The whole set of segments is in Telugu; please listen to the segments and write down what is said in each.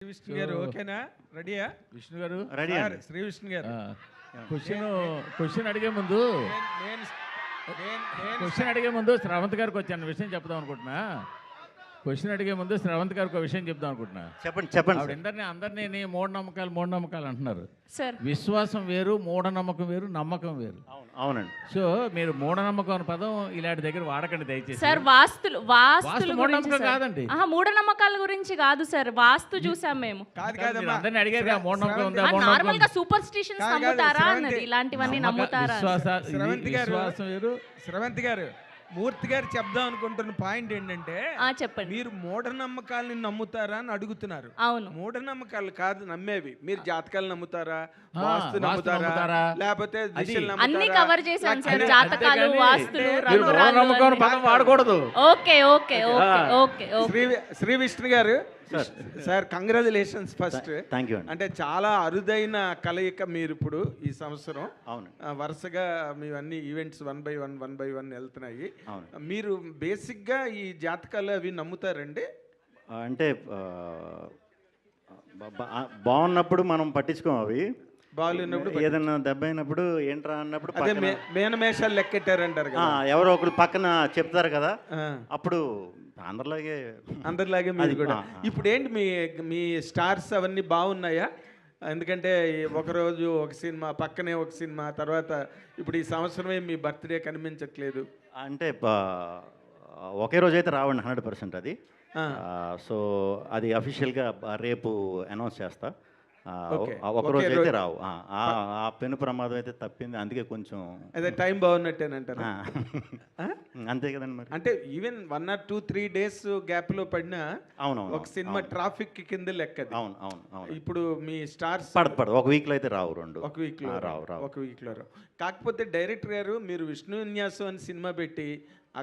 విష్ణు గారు ఓకేనా? రెడీయా? విష్ణు గారు రెడీ సార్, శ్రీ విష్ణు గారు క్వశ్చన్ అడిగే ముందు నేను నేను క్వశ్చన్ అడిగే ముందు శ్రావంత్ గారికి వచ్చాను విషయం చెప్దాం అనుకుంటున్నా. క్వశ్చన్ అడిగే ముందు శ్రావంత్ గారికి ఒక విషయం చెప్దాం అనుకుంటున్నా. చెప్పండి ఆవిడ అందరినీ మూఢనమ్మకాలు అంటున్నారు. సార్, విశ్వాసం వేరు, మూఢనమ్మకం వేరు, నమ్మకం వేరు. అవునండి. సో మీరు మూఢనమ్మకం అనే పదం ఇలాంటి దగ్గర వాడకండి దయచేసి. సార్ వాస్తులు గురించి మూఢనమ్మకం సార్. కాదండి. మూఢనమ్మకాల గురించి కాదు సార్, వాస్తు చూసాం మేము. కాదు మీరు కాదమ్మా. అందరినీ అడిగారు కదా, మూఢనమ్మకం ఉందా, నార్మల్ గా సూపర్ స్టిషన్స్ కాదు, నమ్ముతారా శ్రవంతి. అన్నది, ఇలాంటివన్నీ నమ్ముతారా? విశ్వాసం వేరు. శ్రవంతి గారు, మూర్తి గారు చెప్దాం అనుకుంటున్న పాయింట్ ఏంటంటే చెప్పండి. మీరు మూఢనమ్మకాలని నమ్ముతారా అని అడుగుతున్నారు. అవును, మూఢనమ్మకాలు కాదు నమ్మేవి. మీరు జాతకాలు నమ్ముతారా, వాస్తు వాస్తు నమ్ముతారా, నమ్ముతారా? లేకపోతే దిశలు అన్ని నమ్ముతారా? కవర్ చేశాను సార్. అదే, జాతకాలు, అంతేగాని వాస్తులు, మీరు రంగురాళ్ళు మూఢనమ్మకం అనే పదం వాడకూడదు. Okay okay okay okay okay. Shri Vishnu గారు sir, congratulations first. Thank you అండి. అంటే చాలా అరుదైన కలయిక మీరు ఇప్పుడు ఈ సంవత్సరం. అవును. వరుసగా మీ అన్ని ఈవెంట్స్ వన్ బై వన్ వెళ్తున్నాయి. అవును. మీరు బేసిక్గా ఈ జాతకాలు అవి నమ్ముతారండి? అంటే బాగున్నప్పుడు మనం పట్టించుకోం అవి. బాగున్నప్పుడు ఏదన్నా దెబ్బ అయినప్పుడు ఏంట్రా అన్నప్పుడు అదే పక్కన, మేనమేషాలు లెక్కెట్టారంటారు కదా. ఎవరో ఒకరు పక్కన చెప్తారు కదా, ఆ, అప్పుడు అందరిలాగే అందరిలాగే మీరు కూడా. అది, ఇప్పుడు ఏంటి మీ స్టార్స్ అవన్నీ బాగున్నాయా? ఎందుకంటే ఒకరోజు ఒక సినిమా, పక్కనే ఒక సినిమా, తర్వాత ఇప్పుడు ఈ సంవత్సరమే మీ బర్త్డే కనిపించట్లేదు. అంటే ఒకే రోజు అయితే రావండి 100% అది. సో అది అఫీషియల్గా రేపు అనౌన్స్ చేస్తా. Okay. ఒక రోజు ఒకే అయితే రోజు. రావు. ఆ పెను ప్రమాదం అయితే తప్పింది, అందుకే కొంచెం అదే టైం బాగున్నట్టేనంటారు. అంతే కదండి మరి. అంటే ఈవెన్ 1 or 2 3 days గ్యాప్ లో పడినా అవునవును. ఒక సినిమా ట్రాఫిక్ కింద లెక్కది. అవును అవును అవును. ఇప్పుడు మీ స్టార్స్ పడదు ఒక వీక్లో అయితే రావు రెండు. ఒక వీక్ లో రావు రావు. ఒక వీక్ లో రావు. కాకపోతే డైరెక్టర్ గారు మీరు విష్ణు విన్యాసం అని సినిమా పెట్టి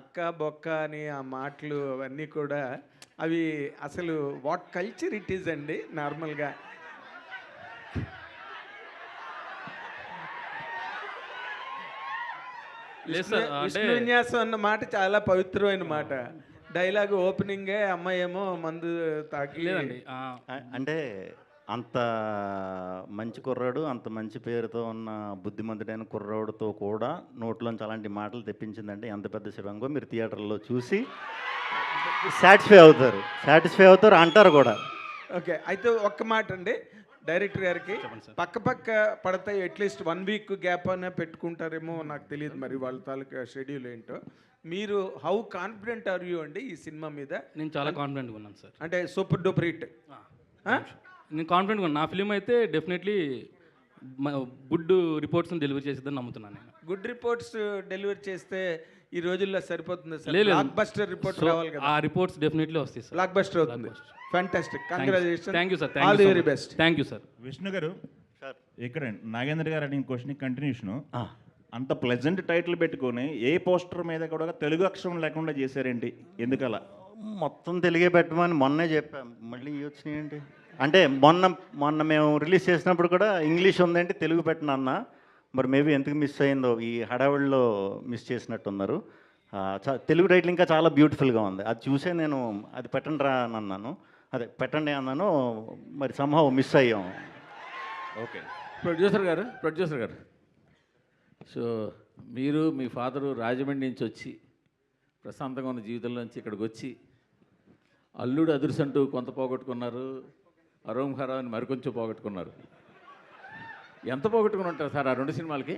అక్క బొక్క అని ఆ మాటలు అవన్నీ కూడా అవి అసలు వాట్ కల్చర్ ఇట్ ఈజ్ అండి నార్మల్గా. విష్ణు విన్యాసం అన్న మాట చాలా పవిత్రమైన మాట. డైలాగ్ ఓపెనింగే అమ్మాయి ఏమో మందు తాగి లేదండి. అంటే అంత మంచి కుర్రాడు, అంత మంచి పేరుతో ఉన్న బుద్ధిమంతుడైన కుర్రాడుతో కూడా నోట్లోంచి అలాంటి మాటలు తెప్పించిందంటే ఎంత పెద్ద శివంగో మీరు థియేటర్లో చూసి సాటిస్ఫై అవుతారు అంటారు కూడా. ఓకే, అయితే ఒక్క మాట అండి డైరెక్టర్ గారికి, పక్క పడతాయి అట్లీస్ట్ 1 week గ్యాప్ అయినా పెట్టుకుంటారేమో నాకు తెలియదు, మరి వాళ్ళ తాలూకా షెడ్యూల్ ఏంటో. మీరు హౌ కాన్ఫిడెంట్ ఆర్ యూ అండి ఈ సినిమా మీద? నేను చాలా కాన్ఫిడెంట్గా ఉన్నాను సార్. అంటే సూపర్ డూపర్ హిట్. నేను కాన్ఫిడెంట్గా ఉన్నాను. నా ఫిలిం అయితే డెఫినెట్లీ గుడ్ రిపోర్ట్స్ని డెలివరీ చేసేదని నమ్ముతున్నాను నేను. గుడ్ రిపోర్ట్స్ డెలివరీ చేస్తే ఈ రోజుల్లో సరిపోతుంది సార్. లేదు. బ్లాక్ బస్టర్ రిపోర్ట్ రావాలి కదా. ఆ రిపోర్ట్స్ డెఫినెట్లీ వస్తాయి సార్. బ్లాక్ బస్టర్ అవుతుంది. Fantastic, congratulation. Thank you sir. All the very best. Thank you sir. Vishnu గారు సార్, ఇక్కడ నాగేంద్ర గారు అడిగిన క్వశ్చన్ కంటిన్యూషన్. అంత ప్లెజెంట్ టైటిల్ పెట్టుకొని ఏ పోస్టర్ మీద కూడా తెలుగు అక్షరం లేకుండా చేశారేంటి? ఎందుకలా? మొత్తం తెలుగే పెట్టమని మొన్నే చెప్పాం, మళ్ళీ వచ్చినాయండి. అంటే మొన్న మేము రిలీజ్ చేసినప్పుడు కూడా ఇంగ్లీష్ ఉందంటే తెలుగు పెట్టిన అన్న, మరి మేబీ ఎందుకు మిస్ అయిందో ఈ హడావిడిలో మిస్ చేసినట్టున్నారు. తెలుగు టైటిల్ ఇంకా చాలా బ్యూటిఫుల్గా ఉంది. అది చూసే నేను అది పెట్టండి రా అని అన్నాను, అదే పెట్టండి అన్నాను, మరి సంహవ్ మిస్ అయ్యాం. ఓకే. ప్రొడ్యూసర్ గారు సో మీరు మీ ఫాదరు రాజమండ్రి నుంచి వచ్చి ప్రశాంతంగా ఉన్న జీవితంలోంచి ఇక్కడికి వచ్చి అల్లుడు అదుర్సంటూ కొంత పోగొట్టుకున్నారు, అరోమ్ ఖరా అని మరికొంచెం పోగొట్టుకున్నారు. ఎంత పోగొట్టుకుని ఉంటారు సార్ ఆ 2 సినిమాలకి?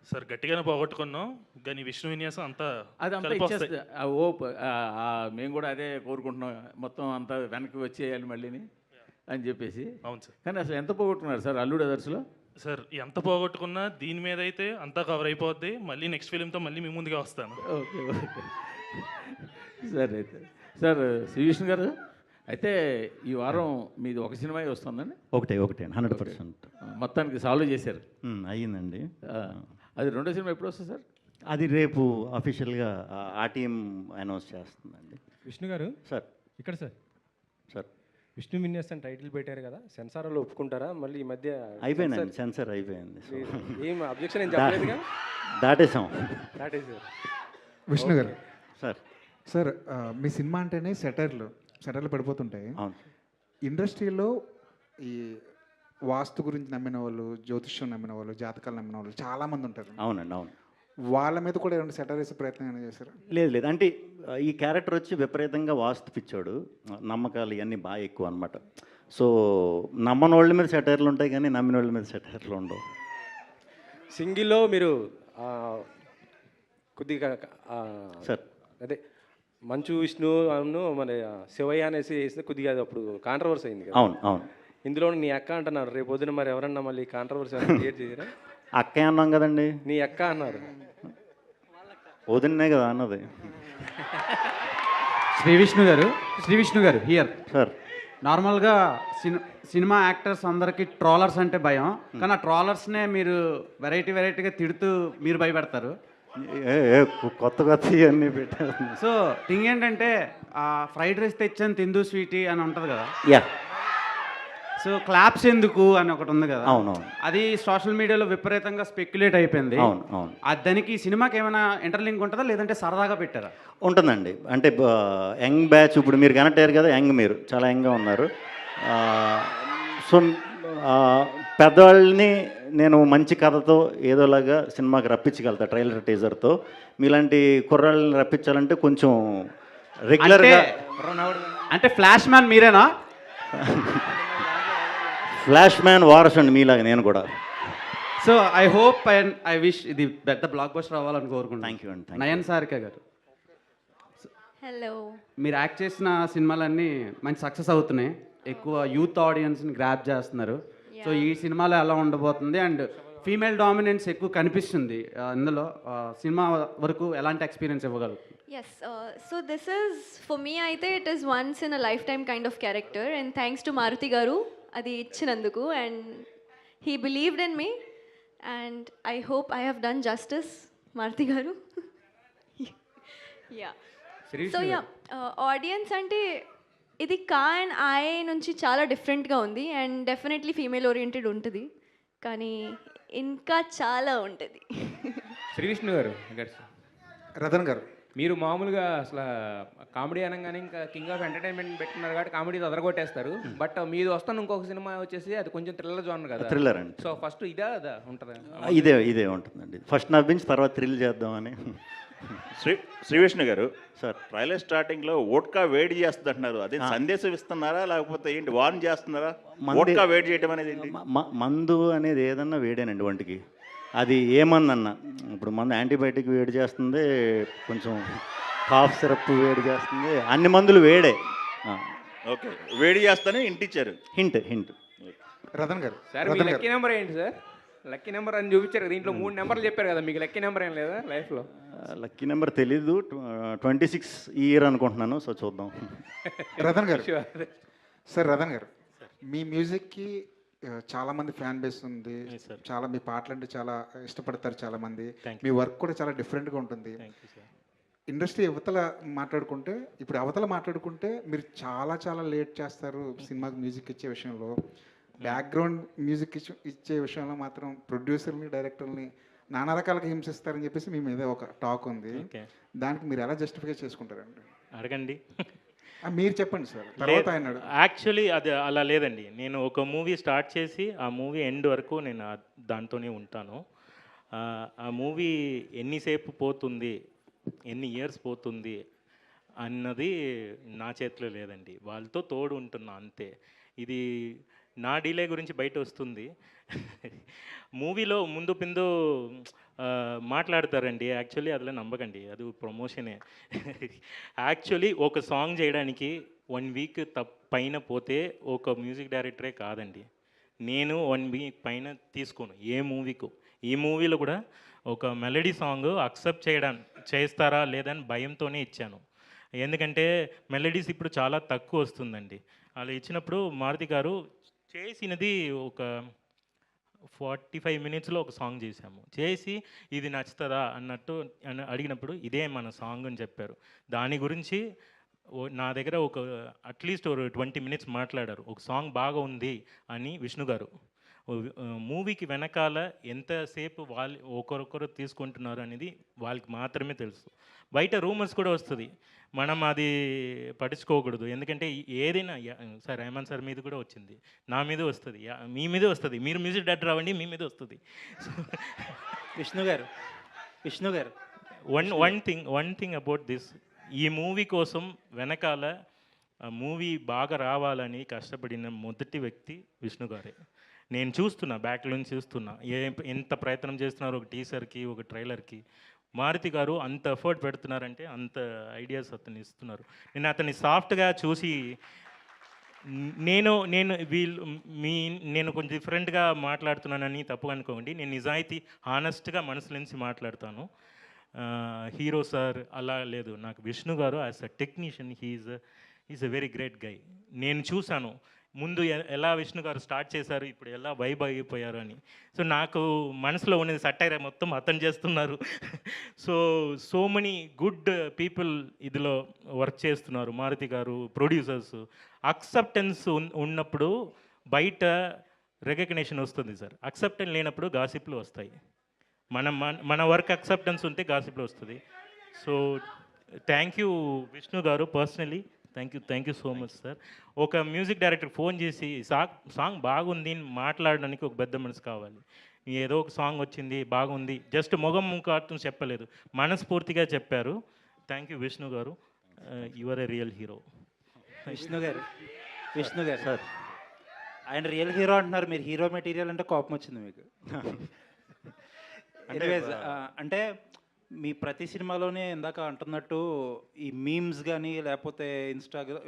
సార్ గట్టిగానే పోగొట్టుకున్నాం, కానీ విష్ణు విన్యాసం అంతా అది అంతా ఇచ్చేస్తే మేము కూడా అదే కోరుకుంటున్నాం, మొత్తం అంతా వెనక్కి వచ్చేయాలి మళ్ళీని అని చెప్పేసి. అవును సార్. కానీ అసలు ఎంత పోగొట్టుకున్నారు సార్ అల్లుడు అదర్స్లో? సార్ ఎంత పోగొట్టుకున్నా దీని మీద అయితే అంతా కవర్ అయిపోద్ది. మళ్ళీ నెక్స్ట్ ఫిలింతో మళ్ళీ మీ ముందుగా వస్తాను. ఓకే సరే అయితే సార్ శ్రీ విష్ణు గారు, అయితే ఈ వారం మీది ఒక సినిమా వస్తుందండి? ఒకటే 100%. మొత్తానికి సాల్వ్ చేశారు. అయ్యిందండి. అది 2వ సినిమా ఎప్పుడు వస్తుంది సార్? అది రేపు అఫీషియల్గా ఆ టీం అనౌన్స్ చేస్తుందండి. విష్ణు గారు సార్ ఇక్కడ సార్ సార్ విష్ణు విన్యాస్ అని టైటిల్ పెట్టారు కదా, సెన్సార్లో ఒప్పుకుంటారా? మళ్ళీ ఈ మధ్య అయిపోయిందండి, సెన్సర్ అయిపోయింది. ఏం అబ్జెక్షన్ ఏం చెప్పలేదుగా, దాటేసాం. దాటేసారు. విష్ణు గారు సార్ సార్ మీ సినిమా అంటేనే సెటర్లు పడిపోతుంటాయి. అవును. ఇండస్ట్రీలో ఈ వాస్తు గురించి నమ్మిన వాళ్ళు, జ్యోతిష్యం నమ్మిన వాళ్ళు, జాతకాలు నమ్మిన వాళ్ళు చాలామంది ఉంటారు. అవునండి, అవును. వాళ్ళ మీద కూడా ఏమైనా సెటర్ వేసే ప్రయత్నం ఏమైనా చేశారు? లేదు లేదు, అంటే ఈ క్యారెక్టర్ వచ్చి విపరీతంగా వాస్తు పిచ్చాడు, నమ్మకాలు ఇవన్నీ బాగా ఎక్కువ అనమాట. సో నమ్మని వాళ్ళ మీద సెటైర్లు ఉంటాయి కానీ నమ్మిన వాళ్ళ మీద సెటైర్లు ఉండవు. సింగిల్లో మీరు కొద్దిగా సార్ అదే మంచు విష్ణు అను మన శివయ్య అనేసి వేస్తే కొద్దిగా అది అప్పుడు కాంట్రవర్సీ అయింది కదా. అవును అవును. ఇందులో నీ అక్క అంటున్నారు, రేపు పొద్దున మరి ఎవరన్నా మళ్ళీ కాంట్రవర్సీ క్రియేట్ చేయరా? అక్కే అన్నాం కదండి, నీ అక్క అన్నారు. వదిన్నే కదా అన్నది. శ్రీ విష్ణు గారు హియర్. సార్ నార్మల్గా సినిమా యాక్టర్స్ అందరికీ ట్రోలర్స్ అంటే భయం, కానీ ఆ ట్రోలర్స్నే మీరు వెరైటీగా తిడుతూ మీరు భయపెడతారు. కొత్త ఇవన్నీ పెట్టారు. సో థింగ్ ఏంటంటే ఫ్రైడ్ రైస్ తెచ్చాను తిందు స్వీటీ అని ఉంటుంది కదా. యా. సో క్లాప్స్ ఎందుకు అని ఒకటి ఉంది కదా. అవునవును. అది సోషల్ మీడియాలో విపరీతంగా స్పెక్యులేట్ అయిపోయింది. అవును అవును. దానికి ఈ సినిమాకి ఏమైనా ఇంటర్లింక్ ఉంటుందా లేదంటే సరదాగా పెట్టారా? ఉంటుందండి. అంటే యంగ్ బ్యాచ్, ఇప్పుడు మీరు కనెక్ట్ అయ్యారు కదా, యంగ్, మీరు చాలా యంగ్గా ఉన్నారు. సో పెద్దవాళ్ళని నేను మంచి కథతో ఏదోలాగా సినిమాకి రప్పించగలుగుతా, ట్రైలర్ టీజర్తో. మీలాంటి కుర్రాళ్ళని రప్పించాలంటే కొంచెం రెగ్యులర్గా. అంటే ఫ్లాష్ మ్యాన్ మీరేనా? ఫ్లాష్ మ్యాన్ వారస్ అండి మీలాగా నేను కూడా. So I hope and I wish ఇది పెద్ద బ్లాక్ బస్టర్ అవ్వాలని కోరుకుంటున్నాను. థ్యాంక్ యూ అండి. నయన్ సారిక గారు, హలో. మీరు యాక్ట్ చేసిన సినిమాలన్నీ మంచి సక్సెస్ అవుతున్నాయి, ఎక్కువ యూత్ ఆడియన్స్ని గ్రాప్ చేస్తున్నారు. సో ఈ సినిమాలో ఎలా ఉండబోతుంది అండ్ ఫీమేల్ డామినెన్స్ ఎక్కువ కనిపిస్తుంది ఇందులో, సినిమా వరకు ఎలాంటి ఎక్స్పీరియన్స్ ఇవ్వగలరు? Yes, so this is, for me, I think it is once in a lifetime kind of character, and thanks to Maruti Garu, adi ichinanduku, and he believed in me, and I hope I have done justice, Maruti Garu. Yeah. So yeah, audience ante ఇది కా అండ్ ఐ నుంచి చాలా డిఫరెంట్గా ఉంది, అండ్ డెఫినెట్లీ ఫీమేల్ ఓరియంటెడ్ ఉంటుంది, కానీ ఇంకా చాలా ఉంటుంది. శ్రీ విష్ణు గారు, రతన్ గారు, మీరు మామూలుగా అసలు కామెడీ అనగానే ఇంకా కింగ్ ఆఫ్ ఎంటర్టైన్మెంట్ పెట్టున్నారు కాబట్టి కామెడీ అదరగొట్టేస్తారు. బట్ మీది వస్తాను ఇంకొక సినిమా వచ్చేసి అది కొంచెం థ్రిల్లర్ జోనర్ కదా. థ్రిల్లర్ అండి. సో ఫస్ట్ ఇదా అదా ఉంటుంది? ఇదే ఉంటుందండి. ఫస్ట్ నవ్వించి తర్వాత థ్రిల్ చేద్దామని. శ్రీ విష్ణు గారు సార్, ట్రైలర్ స్టార్టింగ్లో ఓట్కా వేడి చేస్తుంది అంటున్నారు, అదే సందేశం ఇస్తున్నారా లేకపోతే ఏంటి, వార్న్ చేస్తున్నారా? ఓట్కా వేడి చేయడం అనేది ఏంటి? మందు అనేది ఏదన్నా వేడేనండి ఒంటికి. అది ఏమన్నా ఇప్పుడు మందు యాంటీబయాటిక్ వేడి చేస్తుంది, కొంచెం కాఫ్ సిరప్ వేడి చేస్తుంది, అన్ని మందులు వేడే. ఓకే, వేడి చేస్తానే ఇంటిచ్చారు. హింట్. రతన్ గారు, సార్ మీ లక్కీ నెంబర్ ఏంటి సార్? లక్కీ నెంబర్ అని చూపించారు కదా, దీంట్లో 3 నెంబర్లు చెప్పారు కదా, మీకు లక్కీ నెంబర్ ఏం లేదా లైఫ్లో? లక్కీ నెంబర్ తెలీదు, 26 ఈ ఇయర్ అనుకుంటున్నాను. సో చూద్దాం. రతన్ గారు, సార్ రతన్ గారు, మీ మ్యూజిక్కి చాలామంది ఫ్యాన్ బేస్ ఉంది, చాలా మీ పాటలు అంటే చాలా ఇష్టపడతారు చాలామంది, మీ వర్క్ కూడా చాలా డిఫరెంట్గా ఉంటుంది. ఇండస్ట్రీ అవతల మాట్లాడుకుంటే మీరు చాలా లేట్ చేస్తారు సినిమాకి మ్యూజిక్ ఇచ్చే విషయంలో. బ్యాక్గ్రౌండ్ మ్యూజిక్ ఇచ్చే విషయంలో మాత్రం ప్రొడ్యూసర్ని, డైరెక్టర్ని నానా రకాలుగా హింసిస్తారని చెప్పేసి మీ మీద ఒక టాక్ ఉంది. దానికి మీరు ఎలా జస్టిఫై చేసుకుంటారండి? అడగండి. మీరు చెప్పండి సార్, తర్వాత ఆయన. యాక్చువల్లీ అది అలా లేదండి. నేను ఒక మూవీ స్టార్ట్ చేసి ఆ మూవీ ఎండ్ వరకు నేను దాంతోనే ఉంటాను. ఆ మూవీ ఎన్నిసేపు పోతుంది, ఎన్ని ఇయర్స్ పోతుంది అన్నది నా చేతిలో లేదండి, వాళ్ళతో తోడు ఉంటున్నా అంతే. ఇది నా డీలే గురించి బయట వస్తుంది. మూవీలో ముందు పిందు మాట్లాడతారండి, యాక్చువల్లీ అదిలో నమ్మకండి, అది ప్రమోషనే. యాక్చువల్లీ ఒక సాంగ్ చేయడానికి 1 వీక్ పైన పోతే ఒక మ్యూజిక్ డైరెక్టరే కాదండి, నేను 1 వీక్ పైన తీసుకోను ఏ మూవీకు. ఈ మూవీలో కూడా ఒక మెలడీ సాంగ్ అక్సెప్ట్ చేస్తారా లేదని భయంతోనే ఇచ్చాను. ఎందుకంటే మెలడీస్ ఇప్పుడు చాలా తక్కువ వస్తుందండి. అలా ఇచ్చినప్పుడు మారుతి గారు చేసినది ఒక 45 మినిట్స్లో ఒక సాంగ్ చేశాము. చేసి ఇది నచ్చుతుందా అన్నట్టు అడిగినప్పుడు ఇదే మన సాంగ్ అని చెప్పారు. దాని గురించి నా దగ్గర అట్లీస్ట్ 20 మినిట్స్ మాట్లాడారు. ఒక సాంగ్ బాగా ఉంది అని విష్ణు గారు మూవీకి వెనకాల ఎంతసేపు వాళ్ళు ఒకరొకరు తీసుకుంటున్నారు అనేది వాళ్ళకి మాత్రమే తెలుసు. బయట రూమర్స్ కూడా వస్తుంది, మనం అది పట్టించుకోకూడదు. ఎందుకంటే ఏదైనా సార్ రెహమాన్ సార్ మీద కూడా వచ్చింది, నా మీద వస్తుంది, మీ మీద వస్తుంది. మీరు మ్యూజిక్ డైరెక్టర్ అవ్వండి, మీ మీద వస్తుంది. విష్ణు గారు వన్ థింగ్ అబౌట్ దిస్, ఈ మూవీ కోసం వెనకాల మూవీ బాగా రావాలని కష్టపడిన మొదటి వ్యక్తి విష్ణు గారే. నేను చూస్తున్నా, బ్యాక్లో నుంచి చూస్తున్నా ఎంత ప్రయత్నం చేస్తున్నారు ఒక టీజర్కి, ఒక ట్రైలర్కి. మారుతి గారు అంత ఎఫర్ట్ పెడుతున్నారంటే అంత ఐడియాస్ అతను ఇస్తున్నారు. నేను అతన్ని సాఫ్ట్గా చూసి నేను కొంచెం డిఫరెంట్గా మాట్లాడుతున్నానని తప్పు అనుకోండి. నేను నిజాయితీ హానెస్ట్గా మనసు నుంచి మాట్లాడతాను. హీరో సార్ అలా లేదు, నాకు విష్ణు గారు as a technician he's a very great guy. నేను చూశాను ముందు ఎలా విష్ణు గారు స్టార్ట్ చేశారు, ఇప్పుడు ఎలా వైబ్ అయిపోయారు అని. సో నాకు మనసులో ఉన్నది సట్టైర్ మొత్తం అతను చేస్తున్నారు. సో మెనీ గుడ్ పీపుల్ ఇదిలో వర్క్ చేస్తున్నారు. మారుతి గారు, ప్రొడ్యూసర్స్. అక్సెప్టెన్స్ ఉన్నప్పుడు బయట రికగ్నిషన్ వస్తుంది సార్, అక్సెప్టెన్స్ లేనప్పుడు గాసిప్లు వస్తాయి. మన వర్క్ అక్సెప్టెన్స్ ఉంటే గాసిప్లు వస్తుంది. సో థ్యాంక్ యూ విష్ణు గారు, personally thank you so much sir. ఒక మ్యూజిక్ డైరెక్టర్ ఫోన్ చేసి సాంగ్ బాగుంది మాట్లాడడానికి ఒక పెద్ద మనసు కావాలి. ఏదో ఒక సాంగ్ వచ్చింది బాగుంది జస్ట్ మొగం ముఖార్థం చెప్పలేదు, మనస్ఫూర్తిగా చెప్పారు. థ్యాంక్ యూ విష్ణు గారు, you are a real hero. Vishnu గారు సార్, ఆయన రియల్ హీరో అంటున్నారు, మీరు హీరో మెటీరియల్ అంటే కోపం వచ్చింది మీకు. అంటే మీ ప్రతి సినిమాలోనే ఇందాక అంటున్నట్టు ఈ మీమ్స్ కానీ లేకపోతే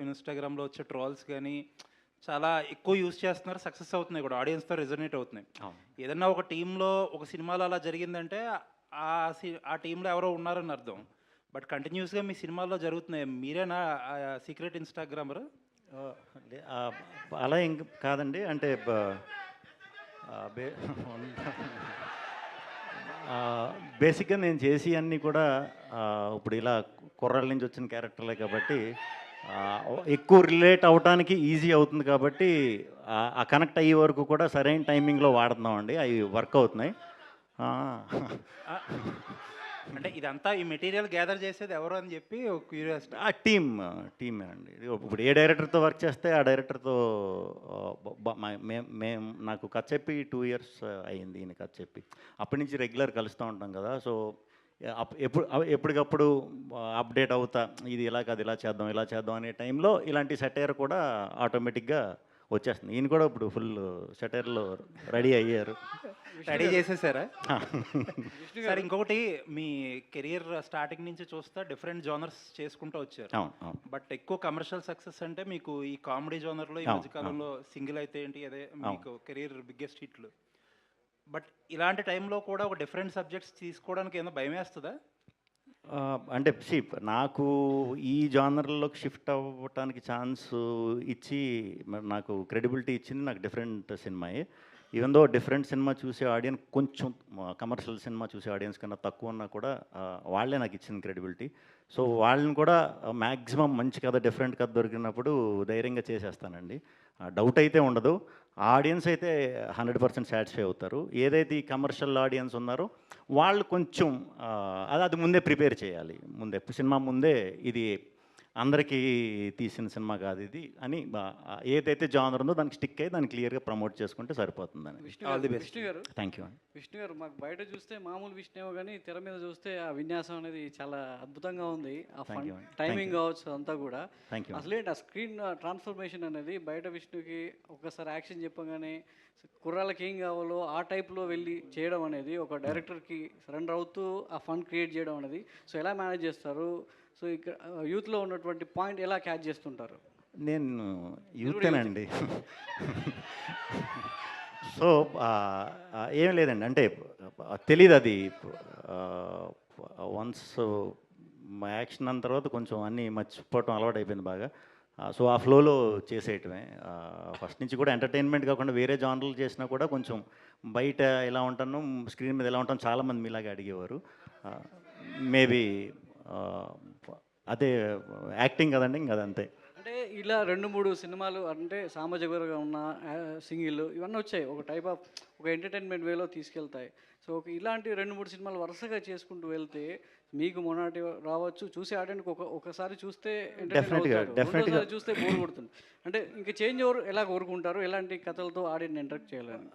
ఇన్స్టాగ్రామ్లో వచ్చే ట్రోల్స్ కానీ చాలా ఎక్కువ యూజ్ చేస్తున్నారు, సక్సెస్ అవుతున్నాయి కూడా, ఆడియన్స్తో రెజొనేట్ అవుతున్నాయి. ఏదన్నా ఒక టీంలో ఒక సినిమాలో అలా జరిగిందంటే ఆ టీంలో ఎవరో ఉన్నారని అర్థం. బట్ కంటిన్యూస్గా మీ సినిమాల్లో జరుగుతున్నాయి. మీరేనా సీక్రెట్ ఇన్స్టాగ్రామర్? అలా ఇంక కాదండి. అంటే బేసిక్గా నేను చేసి అన్నీ కూడా ఇప్పుడు ఇలా కుర్రాళ్ళ నుంచి వచ్చిన క్యారెక్టర్లే కాబట్టి ఎక్కువ రిలేట్ అవడానికి ఈజీ అవుతుంది కాబట్టి ఆ కనెక్ట్ అయ్యే వరకు కూడా సరైన టైమింగ్లో వాడుతున్నామండి, అవి వర్క్ అవుతున్నాయి. అంటే ఇదంతా ఈ మెటీరియల్ గ్యాదర్ చేసేది ఎవరు అని చెప్పి ఒక క్యూరియాసిటీ. ఆ టీమే అండి. ఇప్పుడు ఏ డైరెక్టర్తో వర్క్ చేస్తే ఆ డైరెక్టర్తో మేము నాకు కథ చెప్పి 2 years అయ్యింది ఈయన కథ చెప్పి. అప్పటి నుంచి రెగ్యులర్ కలుస్తూ ఉంటాం కదా. సో ఎప్పటికప్పుడు అప్డేట్ అవుతా, ఇది ఇలా కాదు ఇలా చేద్దాం అనే టైంలో ఇలాంటి సెటైర్ కూడా ఆటోమేటిక్గా వచ్చేస్తుంది. ఈయన కూడా ఇప్పుడు ఫుల్ సెటైర్లో రెడీ అయ్యారు. రెడీ చేసేసారా? సార్ ఇంకొకటి, మీ కెరియర్ స్టార్టింగ్ నుంచి చూస్తే డిఫరెంట్ జోనర్స్ చేసుకుంటూ వచ్చారు. బట్ ఎక్కువ కమర్షియల్ సక్సెస్ అంటే మీకు ఈ కామెడీ జోనర్లో ఈ మధ్యకాలంలో సింగిల్ అయితే ఏంటి, అదే మీకు కెరియర్ బిగ్గెస్ట్ హిట్లు. బట్ ఇలాంటి టైంలో కూడా ఒక డిఫరెంట్ సబ్జెక్ట్స్ తీసుకోవడానికి ఏమైనా భయం వేస్తుందా? అంటే నాకు ఈ జానర్లోకి షిఫ్ట్ అవ్వటానికి ఛాన్స్ ఇచ్చి నాకు క్రెడిబిలిటీ ఇచ్చింది నాకు డిఫరెంట్ సినిమాయే. ఈవెన్ దో డిఫరెంట్ సినిమా చూసే ఆడియన్స్ కొంచెం కమర్షియల్ సినిమా చూసే ఆడియన్స్ కన్నా తక్కువ ఉన్నా కూడా వాళ్ళే నాకు ఇచ్చిన క్రెడిబిలిటీ. సో వాళ్ళని కూడా మ్యాక్సిమం మంచి కథ, డిఫరెంట్ కథ దొరికినప్పుడు ధైర్యంగా చేసేస్తానండి. డౌట్ అయితే ఉండదు. ఆడియన్స్ అయితే 100% సాటిస్ఫై అవుతారు. ఏదైతే ఈ కమర్షియల్ ఆడియన్స్ ఉన్నారో వాళ్ళు కొంచెం అది ముందే ప్రిపేర్ చేయాలి. సినిమా ముందే ఇది అందరికీ తీసిన సినిమా కాదు ఇది అని ఏదైతే జానర్ ఉందో దానికి స్టిక్ అయ్యి దాన్ని క్లియర్గా ప్రమోట్ చేసుకుంటే సరిపోతుందని. విష్ణు గారు, థ్యాంక్ యూ అండి. విష్ణు గారు, మాకు బయట చూస్తే మామూలు విష్ణు కానీ తెర మీద చూస్తే ఆ విన్యాసం అనేది చాలా అద్భుతంగా ఉంది. ఆ టైమింగ్ కావచ్చు అంతా కూడా. అసలే ఆ స్క్రీన్ ట్రాన్స్ఫర్మేషన్ అనేది బయట విష్ణుకి ఒకసారి యాక్షన్ చెప్పగానే కుర్రాళ్ళకి ఏం కావాలో ఆ టైప్లో వెళ్ళి చేయడం అనేది ఒక డైరెక్టర్కి సరెండర్ అవుతూ ఆ ఫన్ క్రియేట్ చేయడం అనేది సో ఎలా మేనేజ్ చేస్తారు? సో ఇక్కడ యూత్లో ఉన్నటువంటి పాయింట్ ఎలా క్యాచ్ చేస్తుంటారు? నేను యూతేనండి. సో ఏం లేదండి, అంటే తెలీదు అది. వన్స్ మా యాక్షన్ అన్న తర్వాత కొంచెం అన్నీ మర్చిపోవటం అలవాటు అయిపోయింది బాగా. సో ఆ ఫ్లోలో చేసేయటమే. ఫస్ట్ నుంచి కూడా ఎంటర్టైన్మెంట్ కాకుండా వేరే జానర్లు చేసినా కూడా కొంచెం బయట ఎలా ఉంటాను, స్క్రీన్ మీద ఎలా ఉంటాను చాలామంది మీలాగా అడిగేవారు. మేబీ అదే యాక్టింగ్ కదండి, ఇంకా అదంతే. అంటే ఇలా 2-3 సినిమాలు అంటే సామాజికంగా ఉన్న సింగిల్ ఇవన్నీ వచ్చాయి, ఒక టైప్ ఆఫ్ ఒక ఎంటర్టైన్మెంట్ వేలో తీసుకెళ్తాయి. సో ఇలాంటి 2-3 సినిమాలు వరుసగా చేసుకుంటూ వెళ్తే మీకు మొన్నటి రావచ్చు, చూసి ఆడడానికి ఒకసారి చూస్తే రెండోసారి చూస్తే బోర్ కొడుతుంది. అంటే ఇంకా చేంజ్ ఓవర్ ఎలా కోరుకుంటారు, ఎలాంటి కథలతో ఆడియన్స్ ఇంటరాక్ట్ చేయాలని?